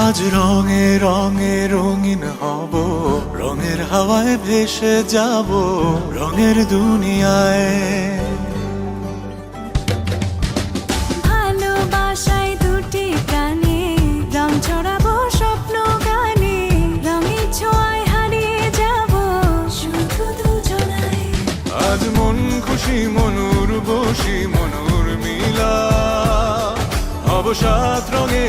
আজ রঙে রঙে রঙিন হব, রঙের হাওয়ায় ভেসে যাব রঙের দুনিয়ায়। ভালোবাসায় দুটি প্রাণে রং ছড়াবো স্বপ্ন গানে, রঙের ছোঁয়ায় হারিয়ে যাব শুধু দুজনায়। আজ মন খুশি মনুর বসি মনুর মিলা, হব সাত রঙে